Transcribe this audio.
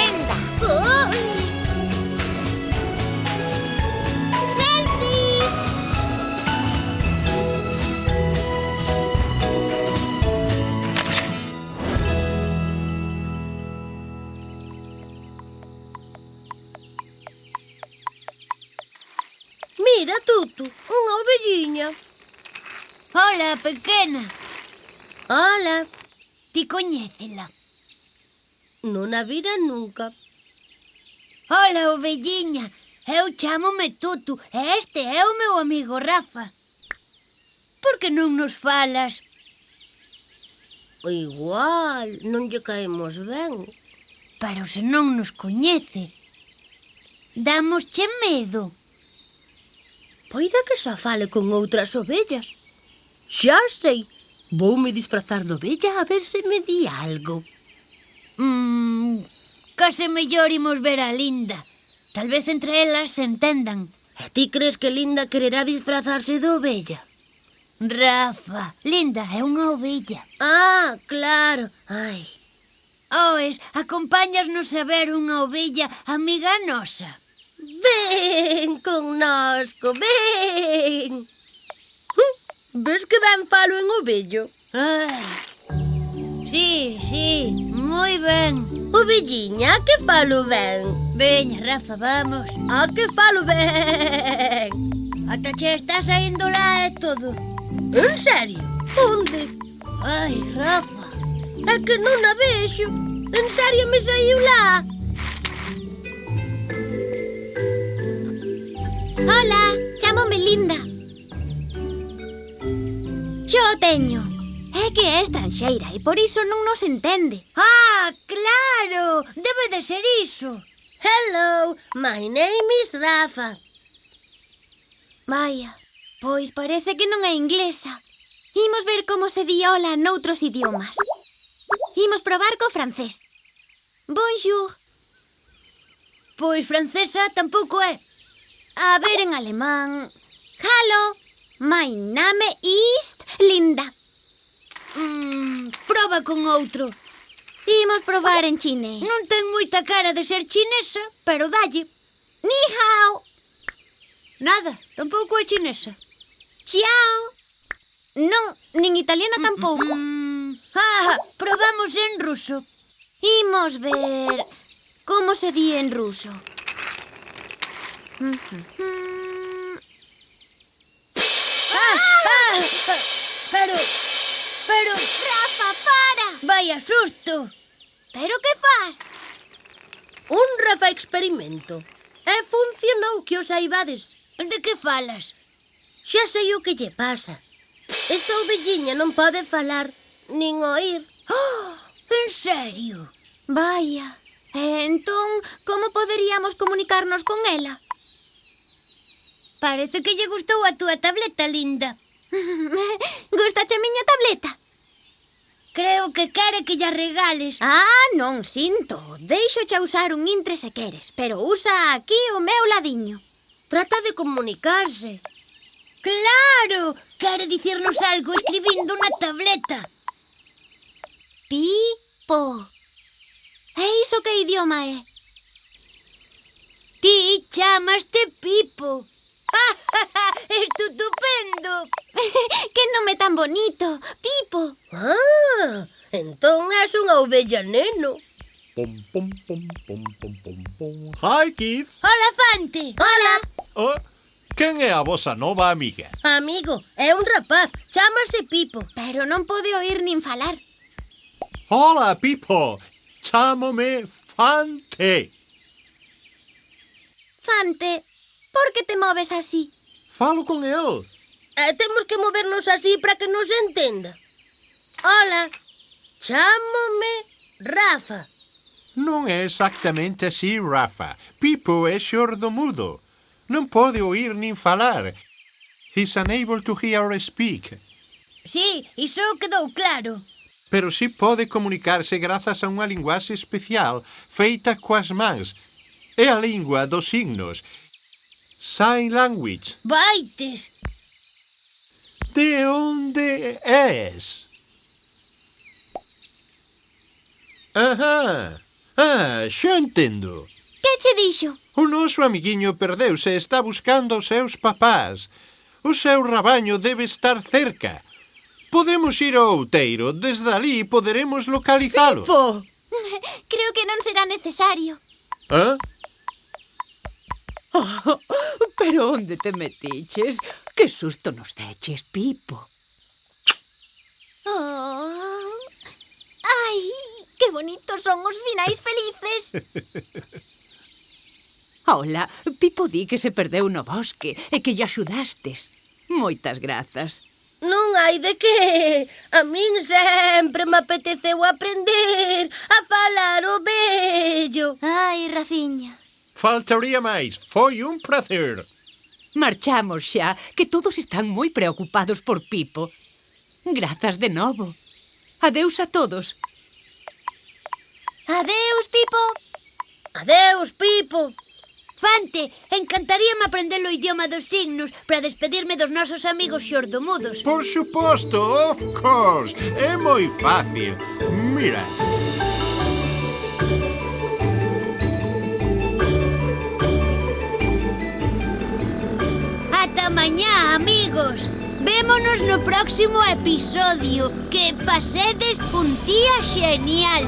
Venga. ¡Selfie! Mira, Tutu, unha ovelliña. Hola, pequena. Ola, Ti coñécela? non a vira nunca. Hola, ovelliña. Eu chámome Tutu e este é o meu amigo Rafa. Por que non nos falas? Igual, non lle caemos ben. Pero se non nos coñece, damosche medo. Poida que xa fale con outras ovellas. Xa sei, voume disfrazar de ovella a ver se me di algo. Case mellor imos ver a Linda. Tal vez entre elas se entendan. E ti crees que Linda quererá disfrazarse de ovella? Rafa, Linda é unha ovella. Ah, claro. Ai, Oes, acompáñasnos a ver unha ovella amiga nosa. ven connosco, ven. Ves que ben falo en ovello? Sí, moi ben. Ovelliña, que falo ben? Veña, Rafa, vamos. A que falo ben? Ata che está saindo lá e todo. En serio? Onde? Ai, Rafa. É que non a vexo. En serio me saiu lá. Hola, chámome Linda. Xo o teño. É que é estranxeira e por iso non nos entende. Ah, claro. Debe de ser iso. Hello, my name is Rafa. Vaya, pois parece que non é inglesa. Imos ver como se di hola noutros idiomas. Imos probar co francés. Bonjour. Pois francesa tampouco é. A ver en alemán. Hallo, my name is Linda. Proba con outro. Imos probar en chinés. Non ten moita cara de ser chinesa, pero dalle. Ni hao. Nada, tampouco é chinesa. Ciao. Non, nin italiana tampouco. Probamos en ruso. Imos ver como se di en ruso. Pero... Rafa, para! Vaya susto! Pero que fas? Un Rafa experimento. E funcionou, que o saibades. De que falas? Xa sei o que lle pasa. Esta ovelliña non pode falar, nin oír. Oh, en serio? Vaya. Entón, como poderíamos comunicarnos con ela? Parece que lle gustou a túa tableta, Linda. Gustache a miña tableta? Creo que quere que lla regales. Ah, non sinto. Deixoche usar un intre se queres, pero usa aquí o meu ladiño. Trata de comunicarse. ¡Claro! Quere dicirnos algo escribindo na tableta. Pipo. E iso que idioma é? Ti chamaste Pipo. ¡Estupendo! Que nome tan bonito, Pipo. Ah, entón és unha ovella neno. Pom, pom, pom, pom, pom, pom, pom. Hi, kids! Hola, Fante! Hola. Oh, quen é a vosa nova amiga? Amigo, é un rapaz, chámase Pipo. Pero non pode oír nin falar. Hola, Pipo! Chámome Fante. Fante, por que te moves así? Falo con el. Temos que movernos así para que nos entenda. Hola, chámome Rafa. Non é exactamente así, Rafa. Pipo é xordomudo. Non pode oír nin falar. He's unable to hear or speak. Sí, iso quedou claro. Pero si pode comunicarse grazas a unha linguaxe especial feita coas mans. É a lingua dos signos. Sign language. Vaites! De onde és? Ajá. Ah, xa entendo. Que che dixo? O noso amiguiño perdeuse e está buscando os seus papás. O seu rabaño debe estar cerca. Podemos ir ao outeiro. Desde ali poderemos localizalos. Pipo! Creo que non será necesario. Ah? Pero onde te metiches? Que susto nos deches, Pipo. Oh. Ai, que bonitos son os finais felices. Ola, Pipo di que se perdeu no bosque e que lle axudastes. Moitas grazas. Non hai de que. A min sempre me apeteceu aprender a falar o vello. Ai, Rafiña. Faltaría máis. Foi un placer. Marchamos xa, que todos están moi preocupados por Pipo. Grazas de novo. Adeus a todos. Adeus, Pipo. Adeus, Pipo. Fante, encantaríame aprender o idioma dos signos para despedirme dos nosos amigos xordomudos. Por suposto, of course. É moi fácil. Mira. Ata mañá, amigos. Vémonos no próximo episodio. Que pasedes un día genial.